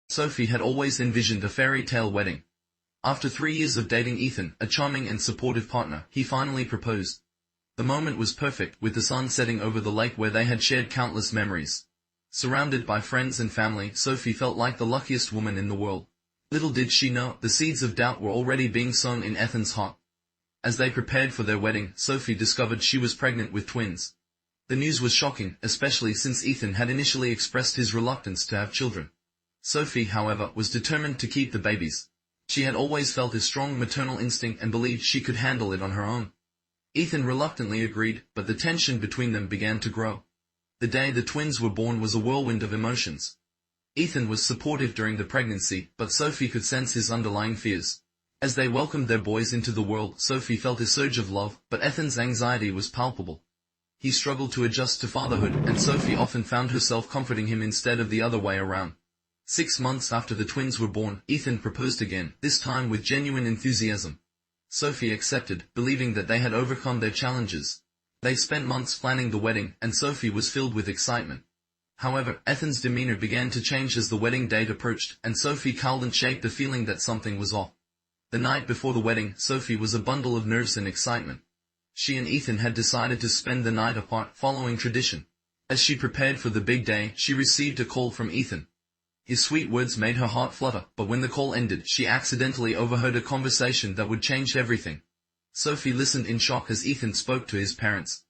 Sophie had always envisioned a fairy tale wedding. After 3 years of dating Ethan, a charming and supportive partner, he finally proposed. The moment was perfect, with the sun setting over the lake where they had shared countless memories. Surrounded by friends and family, Sophie felt like the luckiest woman in the world. Little did she know, the seeds of doubt were already being sown in Ethan's heart. As they prepared for their wedding, Sophie discovered she was pregnant with twins. The news was shocking, especially since Ethan had initially expressed his reluctance to have children. Sophie, however, was determined to keep the babies. She had always felt a strong maternal instinct and believed she could handle it on her own. Ethan reluctantly agreed, but the tension between them began to grow. The day the twins were born was a whirlwind of emotions. Ethan was supportive during the pregnancy, but Sophie could sense his underlying fears. As they welcomed their boys into the world, Sophie felt a surge of love, but Ethan's anxiety was palpable. He struggled to adjust to fatherhood, and Sophie often found herself comforting him instead of the other way around. 6 months after the twins were born, Ethan proposed again, this time with genuine enthusiasm. Sophie accepted, believing that they had overcome their challenges. They spent months planning the wedding, and Sophie was filled with excitement. However, Ethan's demeanor began to change as the wedding date approached, and Sophie cowed and shaked the feeling that something was off. The night before the wedding, Sophie was a bundle of nerves and excitement. She and Ethan had decided to spend the night apart, following tradition. As she prepared for the big day, she received a call from Ethan. His sweet words made her heart flutter, but when the call ended, she accidentally overheard a conversation that would change everything. Sophie listened in shock as Ethan spoke to his parents.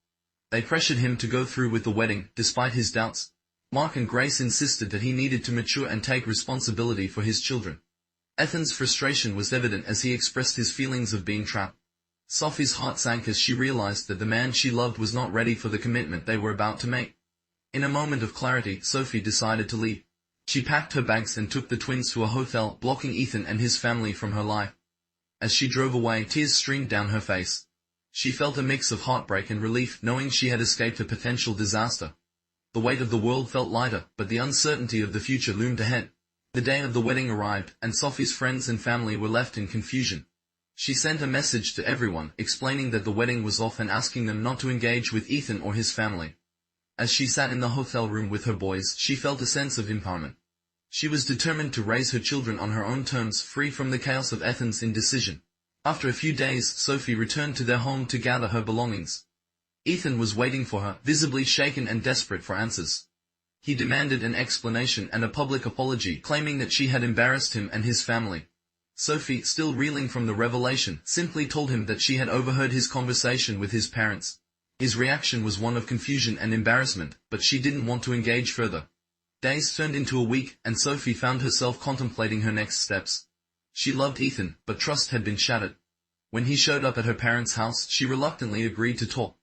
They pressured him to go through with the wedding, despite his doubts. Mark and Grace insisted that he needed to mature and take responsibility for his children. Ethan's frustration was evident as he expressed his feelings of being trapped. Sophie's heart sank as she realized that the man she loved was not ready for the commitment they were about to make. In a moment of clarity, Sophie decided to leave. She packed her bags and took the twins to a hotel, blocking Ethan and his family from her life. As she drove away, tears streamed down her face. She felt a mix of heartbreak and relief, knowing she had escaped a potential disaster. The weight of the world felt lighter, but the uncertainty of the future loomed ahead. The day of the wedding arrived, and Sophie's friends and family were left in confusion. She sent a message to everyone, explaining that the wedding was off and asking them not to engage with Ethan or his family. As she sat in the hotel room with her boys, she felt a sense of empowerment. She was determined to raise her children on her own terms, free from the chaos of Ethan's indecision. After a few days, Sophie returned to their home to gather her belongings. Ethan was waiting for her, visibly shaken and desperate for answers. He demanded an explanation and a public apology, claiming that she had embarrassed him and his family. Sophie, still reeling from the revelation, simply told him that she had overheard his conversation with his parents. His reaction was one of confusion and embarrassment, but she didn't want to engage further. Days turned into a week, and Sophie found herself contemplating her next steps. She loved Ethan, but trust had been shattered. When he showed up at her parents' house, she reluctantly agreed to talk.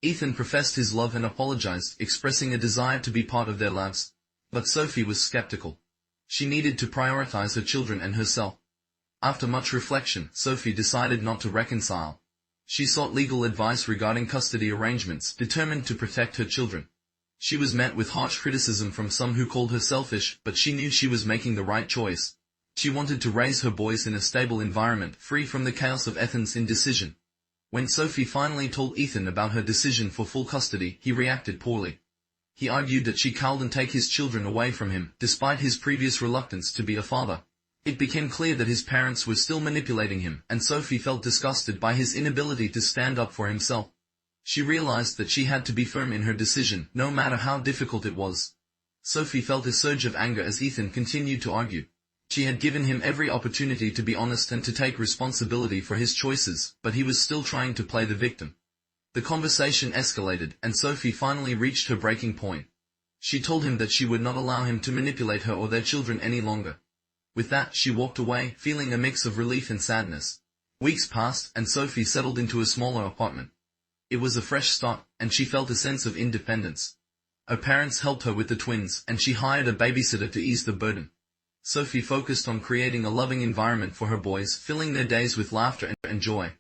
Ethan professed his love and apologized, expressing a desire to be part of their lives. But Sophie was skeptical. She needed to prioritize her children and herself. After much reflection, Sophie decided not to reconcile. She sought legal advice regarding custody arrangements, determined to protect her children. She was met with harsh criticism from some who called her selfish, but she knew she was making the right choice. She wanted to raise her boys in a stable environment, free from the chaos of Ethan's indecision. When Sophie finally told Ethan about her decision for full custody, he reacted poorly. He argued that she couldn't take his children away from him, despite his previous reluctance to be a father. It became clear that his parents were still manipulating him, and Sophie felt disgusted by his inability to stand up for himself. She realized that she had to be firm in her decision, no matter how difficult it was. Sophie felt a surge of anger as Ethan continued to argue. She had given him every opportunity to be honest and to take responsibility for his choices, but he was still trying to play the victim. The conversation escalated, and Sophie finally reached her breaking point. She told him that she would not allow him to manipulate her or their children any longer. With that, she walked away, feeling a mix of relief and sadness. Weeks passed, and Sophie settled into a smaller apartment. It was a fresh start, and she felt a sense of independence. Her parents helped her with the twins, and she hired a babysitter to ease the burden. Sophie focused on creating a loving environment for her boys, filling their days with laughter and joy.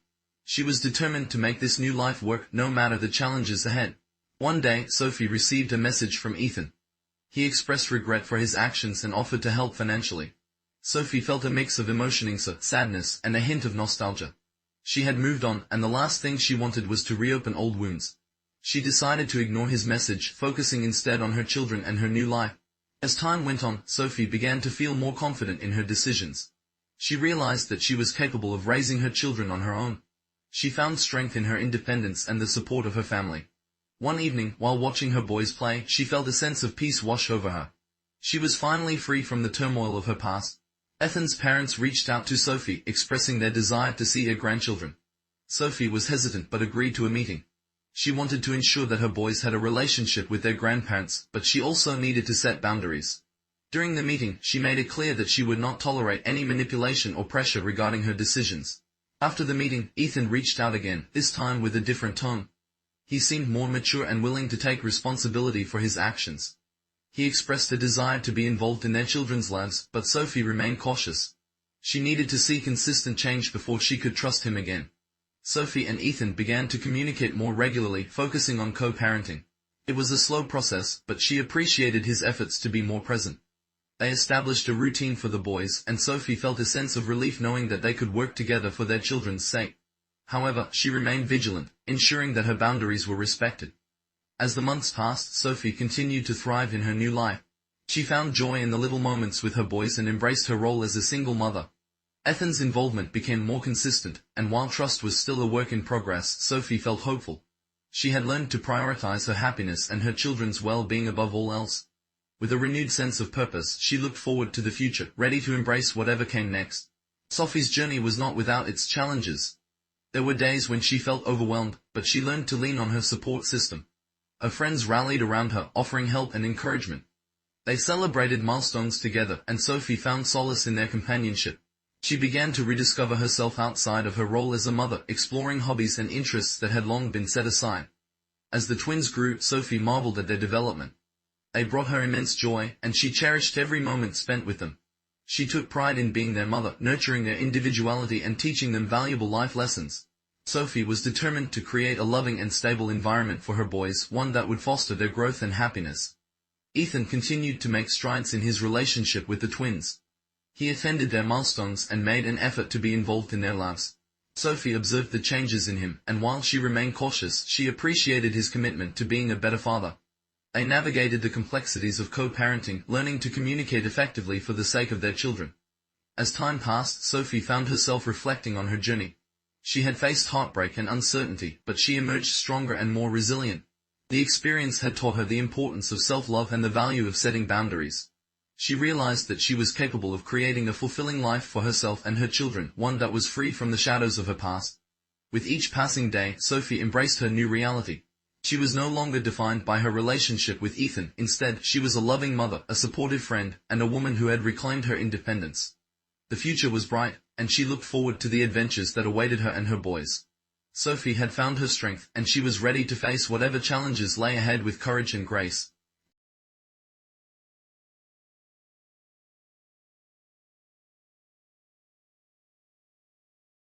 She was determined to make this new life work, no matter the challenges ahead. One day, Sophie received a message from Ethan. He expressed regret for his actions and offered to help financially. Sophie felt a mix of emotions, sadness, and a hint of nostalgia. She had moved on, and the last thing she wanted was to reopen old wounds. She decided to ignore his message, focusing instead on her children and her new life. As time went on, Sophie began to feel more confident in her decisions. She realized that she was capable of raising her children on her own. She found strength in her independence and the support of her family. One evening, while watching her boys play, she felt a sense of peace wash over her. She was finally free from the turmoil of her past. Ethan's parents reached out to Sophie, expressing their desire to see her grandchildren. Sophie was hesitant but agreed to a meeting. She wanted to ensure that her boys had a relationship with their grandparents, but she also needed to set boundaries. During the meeting, she made it clear that she would not tolerate any manipulation or pressure regarding her decisions. After the meeting, Ethan reached out again, this time with a different tone. He seemed more mature and willing to take responsibility for his actions. He expressed a desire to be involved in their children's lives, but Sophie remained cautious. She needed to see consistent change before she could trust him again. Sophie and Ethan began to communicate more regularly, focusing on co-parenting. It was a slow process, but she appreciated his efforts to be more present. They established a routine for the boys, and Sophie felt a sense of relief knowing that they could work together for their children's sake. However, she remained vigilant, ensuring that her boundaries were respected. As the months passed, Sophie continued to thrive in her new life. She found joy in the little moments with her boys and embraced her role as a single mother. Ethan's involvement became more consistent, and while trust was still a work in progress, Sophie felt hopeful. She had learned to prioritize her happiness and her children's well-being above all else. With a renewed sense of purpose, she looked forward to the future, ready to embrace whatever came next. Sophie's journey was not without its challenges. There were days when she felt overwhelmed, but she learned to lean on her support system. Her friends rallied around her, offering help and encouragement. They celebrated milestones together, and Sophie found solace in their companionship. She began to rediscover herself outside of her role as a mother, exploring hobbies and interests that had long been set aside. As the twins grew, Sophie marveled at their development. They brought her immense joy, and she cherished every moment spent with them. She took pride in being their mother, nurturing their individuality and teaching them valuable life lessons. Sophie was determined to create a loving and stable environment for her boys, one that would foster their growth and happiness. Ethan continued to make strides in his relationship with the twins. He attended their milestones and made an effort to be involved in their lives. Sophie observed the changes in him, and while she remained cautious, she appreciated his commitment to being a better father. They navigated the complexities of co-parenting, learning to communicate effectively for the sake of their children. As time passed, Sophie found herself reflecting on her journey. She had faced heartbreak and uncertainty, but she emerged stronger and more resilient. The experience had taught her the importance of self-love and the value of setting boundaries. She realized that she was capable of creating a fulfilling life for herself and her children, one that was free from the shadows of her past. With each passing day, Sophie embraced her new reality. She was no longer defined by her relationship with Ethan. Instead, she was a loving mother, a supportive friend, and a woman who had reclaimed her independence. The future was bright, and she looked forward to the adventures that awaited her and her boys. Sophie had found her strength, and she was ready to face whatever challenges lay ahead with courage and grace.